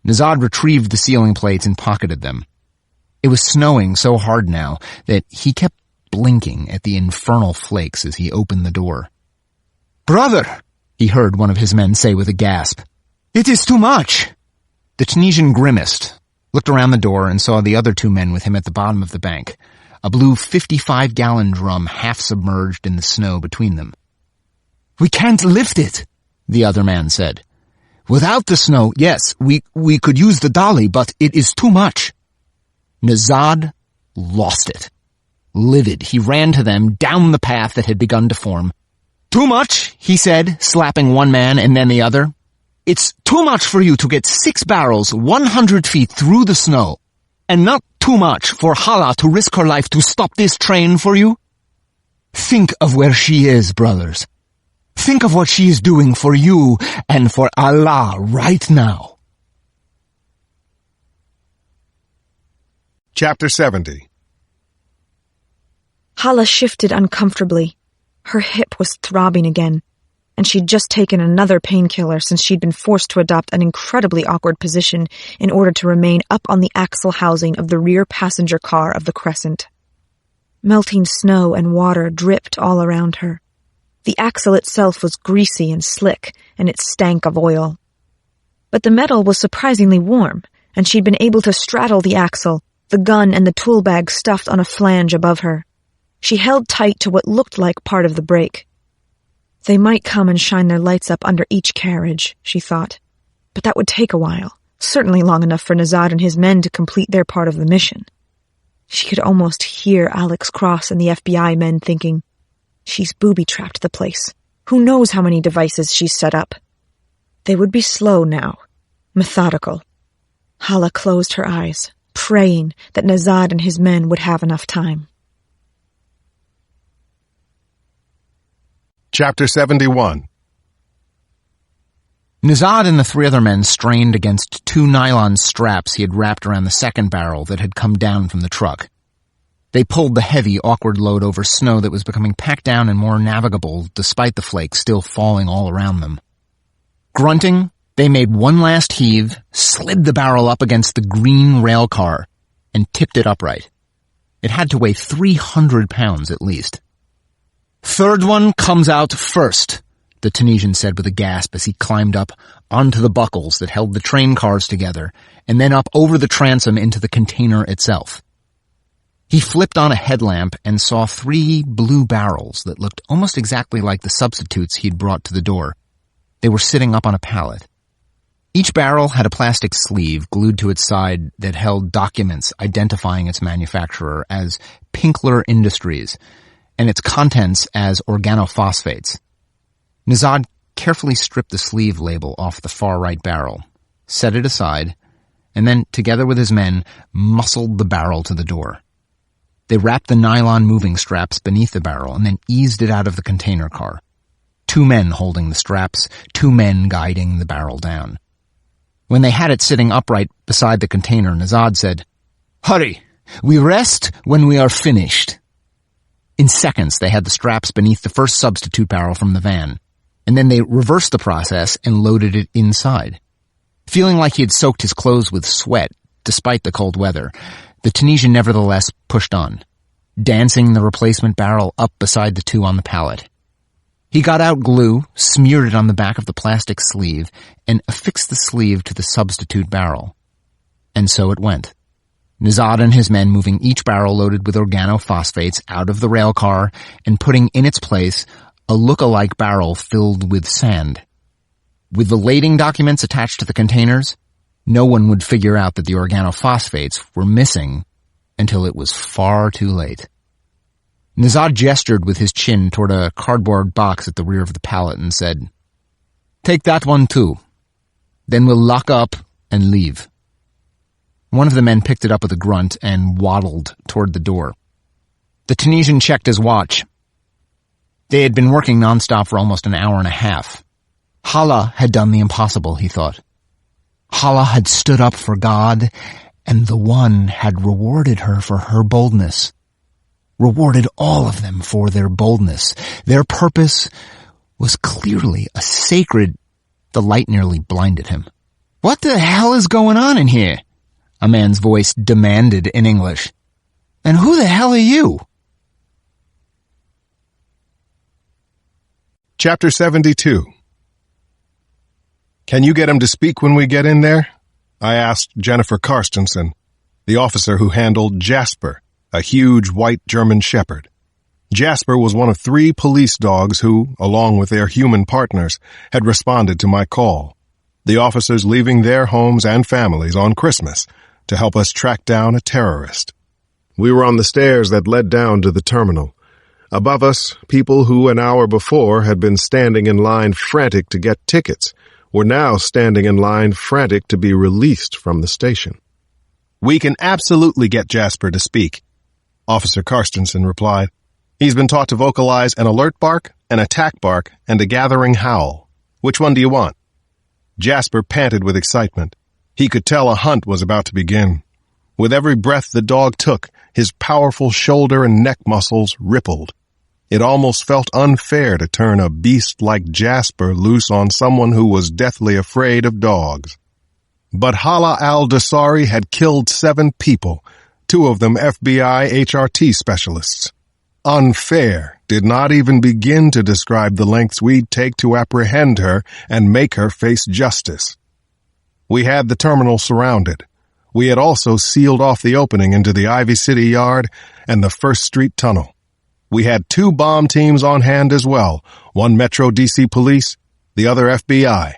Nezad retrieved the ceiling plates and pocketed them. It was snowing so hard now that he kept blinking at the infernal flakes as he opened the door. "Brother," he heard one of his men say with a gasp, "it is too much." The Tunisian grimaced, looked around the door, and saw the other two men with him at the bottom of the bank, a blue 55-gallon drum half submerged in the snow between them. "We can't lift it," the other man said. "Without the snow, yes, we could use the dolly, but it is too much." Nezad lost it. Livid, he ran to them down the path that had begun to form. "Too much," he said, slapping one man and then the other. "It's too much for you to get 6 barrels 100 feet through the snow, and not too much for Hala to risk her life to stop this train for you? Think of where she is, brothers. Think of what she is doing for you and for Allah right now." Chapter 70. Hala shifted uncomfortably. Her hip was throbbing again, and she'd just taken another painkiller since she'd been forced to adopt an incredibly awkward position in order to remain up on the axle housing of the rear passenger car of the Crescent. Melting snow and water dripped all around her. The axle itself was greasy and slick, and it stank of oil. But the metal was surprisingly warm, and she'd been able to straddle the axle, the gun and the tool bag stuffed on a flange above her. She held tight to what looked like part of the brake. They might come and shine their lights up under each carriage, she thought. But that would take a while, certainly long enough for Nezad and his men to complete their part of the mission. She could almost hear Alex Cross and the FBI men thinking, "She's booby-trapped the place. Who knows how many devices she's set up?" They would be slow now, methodical. Hala closed her eyes, praying that Nezad and his men would have enough time. Chapter 71. Nezad and the 3 other men strained against 2 nylon straps he had wrapped around the second barrel that had come down from the truck. They pulled the heavy, awkward load over snow that was becoming packed down and more navigable despite the flakes still falling all around them. Grunting, they made one last heave, slid the barrel up against the green rail car, and tipped it upright. It had to weigh 300 pounds at least. "Third one comes out first," the Tunisian said with a gasp as he climbed up onto the buckles that held the train cars together, and then up over the transom into the container itself. He flipped on a headlamp and saw 3 blue barrels that looked almost exactly like the substitutes he'd brought to the door. They were sitting up on a pallet. Each barrel had a plastic sleeve glued to its side that held documents identifying its manufacturer as Pinkler Industries and its contents as organophosphates. Nezad carefully stripped the sleeve label off the far right barrel, set it aside, and then, together with his men, muscled the barrel to the door. They wrapped the nylon moving straps beneath the barrel and then eased it out of the container car. 2 men holding the straps, 2 men guiding the barrel down. When they had it sitting upright beside the container, Nezad said, "Hurry! We rest when we are finished." In seconds, they had the straps beneath the first substitute barrel from the van, and then they reversed the process and loaded it inside. Feeling like he had soaked his clothes with sweat, despite the cold weather, the Tunisian nevertheless pushed on, dancing the replacement barrel up beside the 2 on the pallet. He got out glue, smeared it on the back of the plastic sleeve, and affixed the sleeve to the substitute barrel. And so it went. Nezad and his men moving each barrel loaded with organophosphates out of the rail car and putting in its place a look-alike barrel filled with sand. With the lading documents attached to the containers, no one would figure out that the organophosphates were missing until it was far too late. Nezad gestured with his chin toward a cardboard box at the rear of the pallet and said, "Take that one too. Then we'll lock up and leave." One of the men picked it up with a grunt and waddled toward the door. The Tunisian checked his watch. They had been working nonstop for almost an hour and a half. Hala had done the impossible, he thought. Hala had stood up for God, and the One had rewarded her for her boldness. Rewarded all of them for their boldness. Their purpose was clearly a sacred... The light nearly blinded him. What the hell is going on in here? A man's voice demanded in English. And who the hell are you? Chapter 72. Can you get him to speak when we get in there? I asked Jennifer Karstensen, the officer who handled Jasper, a huge white German shepherd. Jasper was one of 3 police dogs who, along with their human partners, had responded to my call. The officers leaving their homes and families on Christmas to help us track down a terrorist. We were on the stairs that led down to the terminal. Above us, people who an hour before had been standing in line frantic to get tickets were now standing in line frantic to be released from the station. We can absolutely get Jasper to speak, Officer Karstensen replied. He's been taught to vocalize an alert bark, an attack bark, and a gathering howl. Which one do you want? Jasper panted with excitement. He could tell a hunt was about to begin. With every breath the dog took, his powerful shoulder and neck muscles rippled. It almost felt unfair to turn a beast like Jasper loose on someone who was deathly afraid of dogs. But Hala al-Dosari had killed 7 people, 2 of them FBI HRT specialists. Unfair did not even begin to describe the lengths we'd take to apprehend her and make her face justice. We had the terminal surrounded. We had also sealed off the opening into the Ivy City Yard and the First Street Tunnel. We had 2 bomb teams on hand as well, one Metro DC Police, the other FBI.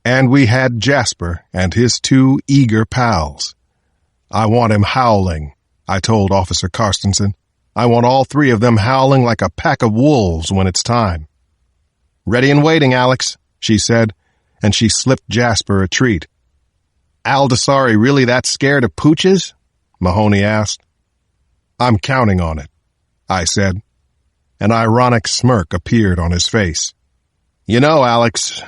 And we had Jasper and his 2 eager pals. I want him howling, I told Officer Karstensen. I want all 3 of them howling like a pack of wolves when it's time. Ready and waiting, Alex, she said, and she slipped Jasper a treat. Al-Dosari really that scared of pooches? Mahoney asked. I'm counting on it, I said. An ironic smirk appeared on his face. You know, Alex,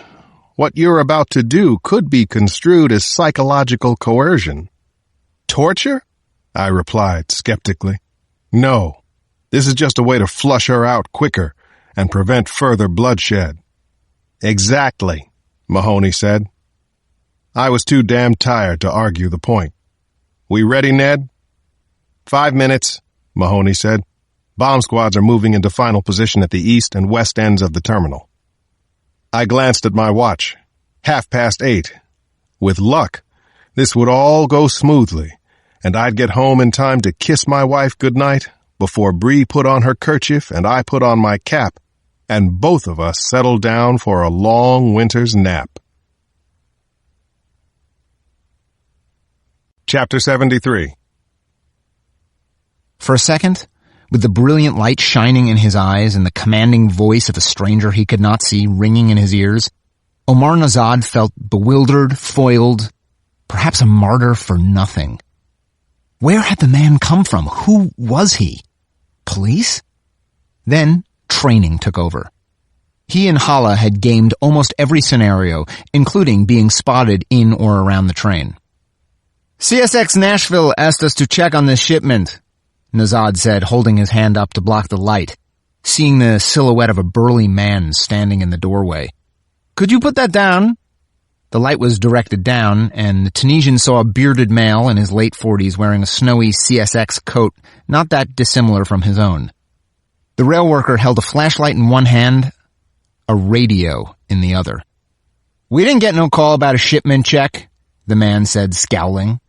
what you're about to do could be construed as psychological coercion. Torture? I replied skeptically. No, this is just a way to flush her out quicker and prevent further bloodshed. Exactly, Mahoney said. I was too damn tired to argue the point. We ready, Ned? 5 minutes, Mahoney said. Bomb squads are moving into final position at the east and west ends of the terminal. I glanced at my watch. 8:30. With luck, this would all go smoothly, and I'd get home in time to kiss my wife goodnight before Bree put on her kerchief and I put on my cap, and both of us settled down for a long winter's nap. Chapter 73. For a second, with the brilliant light shining in his eyes and the commanding voice of a stranger he could not see ringing in his ears, Omar Nazad felt bewildered, foiled, perhaps a martyr for nothing. Where had the man come from? Who was he? Police? Then training took over. He and Hala had gamed almost every scenario, including being spotted in or around the train. CSX Nashville asked us to check on this shipment, Nazad said, holding his hand up to block the light, seeing the silhouette of a burly man standing in the doorway. Could you put that down? The light was directed down, and the Tunisian saw a bearded male in his late 40s wearing a snowy CSX coat not that dissimilar from his own. The rail worker held a flashlight in one hand, a radio in the other. We didn't get no call about a shipment check, the man said, scowling.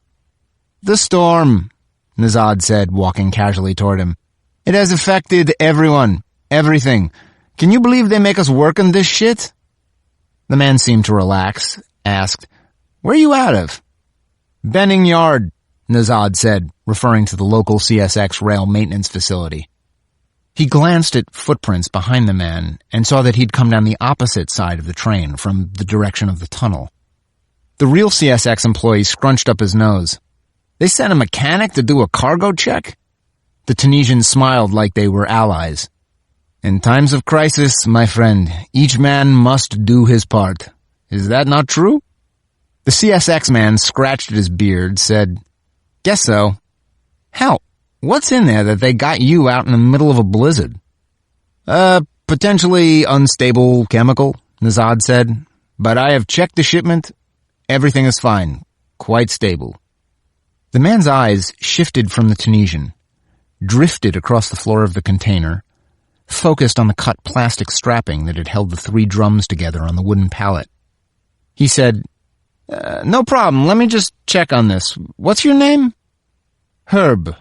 The storm, Nazad said, walking casually toward him. It has affected everyone, everything. Can you believe they make us work on this shit? The man seemed to relax, asked, Where are you out of? Benning Yard, Nazad said, referring to the local CSX rail maintenance facility. He glanced at footprints behind the man and saw that he'd come down the opposite side of the train from the direction of the tunnel. The real CSX employee scrunched up his nose. They sent a mechanic to do a cargo check? The Tunisians smiled like they were allies. In times of crisis, my friend, each man must do his part. Is that not true? The CSX man scratched at his beard, said, Guess so. Hell, what's in there that they got you out in the middle of a blizzard? Potentially unstable chemical, Nazad said. But I have checked the shipment. Everything is fine. Quite stable. The man's eyes shifted from the Tunisian, drifted across the floor of the container, focused on the cut plastic strapping that had held the 3 drums together on the wooden pallet. He said, "No problem. Let me just check on this. What's your name?" "Herb,"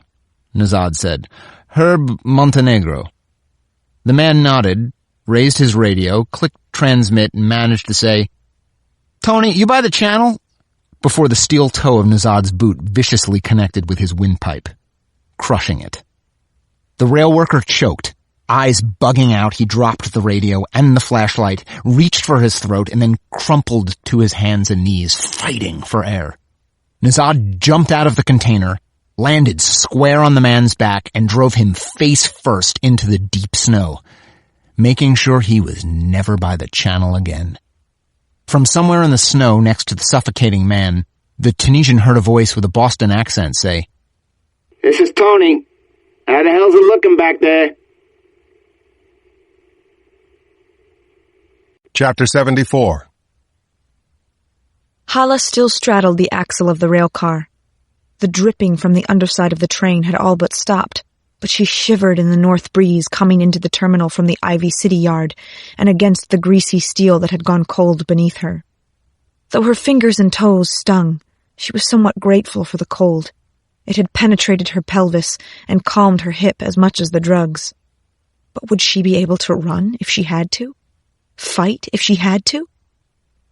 Nezad said. "Herb Montenegro." The man nodded, raised his radio, clicked transmit, and managed to say, "Tony, you by the channel?" before the steel toe of Nezad's boot viciously connected with his windpipe, crushing it. The rail worker choked. Eyes bugging out, he dropped the radio and the flashlight, reached for his throat, and then crumpled to his hands and knees, fighting for air. Nezad jumped out of the container, landed square on the man's back, and drove him face first into the deep snow, making sure he was never by the channel again. From somewhere in the snow next to the suffocating man, the Tunisian heard a voice with a Boston accent say, "This is Tony. How the hell's it looking back there?" Chapter 74. Hala still straddled the axle of the rail car. The dripping from the underside of the train had all but stopped, but she shivered in the north breeze coming into the terminal from the Ivy City yard and against the greasy steel that had gone cold beneath her. Though her fingers and toes stung, she was somewhat grateful for the cold. It had penetrated her pelvis and calmed her hip as much as the drugs. But would she be able to run if she had to? Fight if she had to?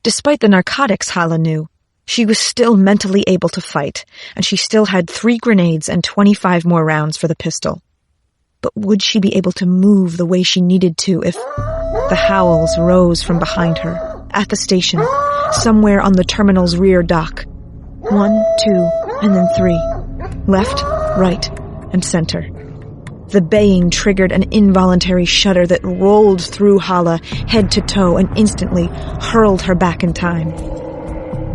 Despite the narcotics, Hala knew, she was still mentally able to fight, and she still had 3 grenades and 25 more rounds for the pistol. But would she be able to move the way she needed to if... The howls rose from behind her, at the station, somewhere on the terminal's rear dock. 1, 2, and then 3. Left, right, and center. The baying triggered an involuntary shudder that rolled through Hala, head to toe, and instantly hurled her back in time.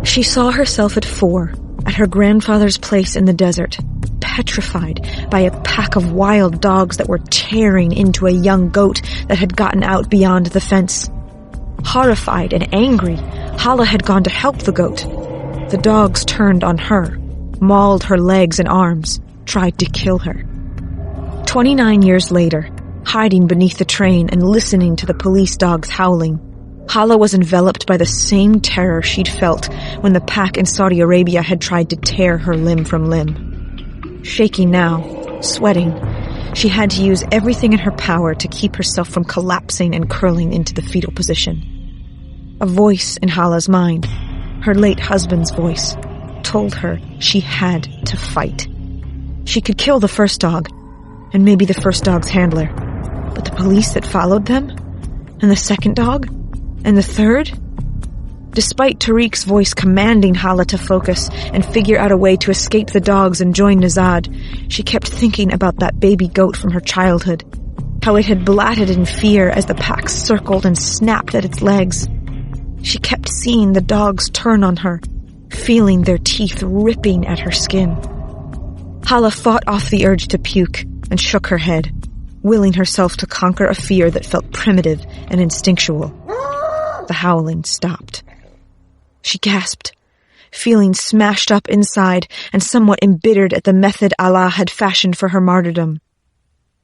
She saw herself at 4, at her grandfather's place in the desert, petrified by a pack of wild dogs that were tearing into a young goat that had gotten out beyond the fence. Horrified and angry, Hala had gone to help the goat. The dogs turned on her, mauled her legs and arms, tried to kill her. 29 years later, hiding beneath the train and listening to the police dogs howling, Hala was enveloped by the same terror she'd felt when the pack in Saudi Arabia had tried to tear her limb from limb. Shaking now, sweating, she had to use everything in her power to keep herself from collapsing and curling into the fetal position. A voice in Hala's mind, her late husband's voice, told her she had to fight. She could kill the first dog, and maybe the first dog's handler, but the police that followed them? And the second dog? And the third? Despite Tariq's voice commanding Hala to focus and figure out a way to escape the dogs and join Nezad, she kept thinking about that baby goat from her childhood, how it had blatted in fear as the pack circled and snapped at its legs. She kept seeing the dogs turn on her, feeling their teeth ripping at her skin. Hala fought off the urge to puke and shook her head, willing herself to conquer a fear that felt primitive and instinctual. The howling stopped. She gasped, feeling smashed up inside and somewhat embittered at the method Allah had fashioned for her martyrdom.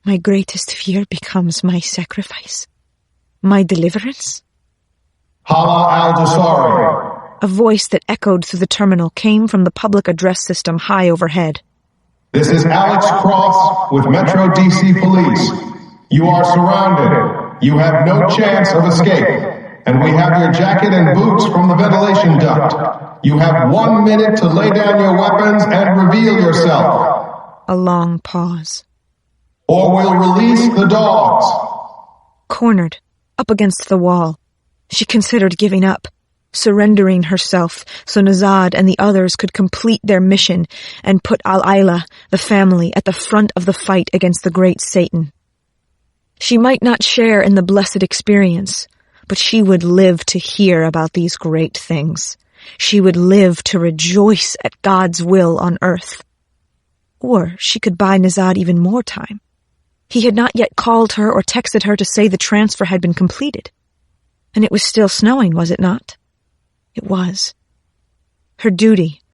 My greatest fear becomes my sacrifice. My deliverance? Hala al-Jasari. A voice that echoed through the terminal came from the public address system high overhead. This is Alex Cross with Metro DC Police. You are surrounded. You have no chance of escape. And we have your jacket and boots from the ventilation duct. You have 1 minute to lay down your weapons and reveal yourself. A long pause. Or we'll release the dogs. Cornered, up against the wall, she considered giving up, surrendering herself so Nezad and the others could complete their mission and put Al-Aila, the family, at the front of the fight against the great Satan. She might not share in the blessed experience, but she would live to hear about these great things. She would live to rejoice at God's will on earth. Or she could buy Nezad even more time. He had not yet called her or texted her to say the transfer had been completed. And it was still snowing, was it not? It was. her duty,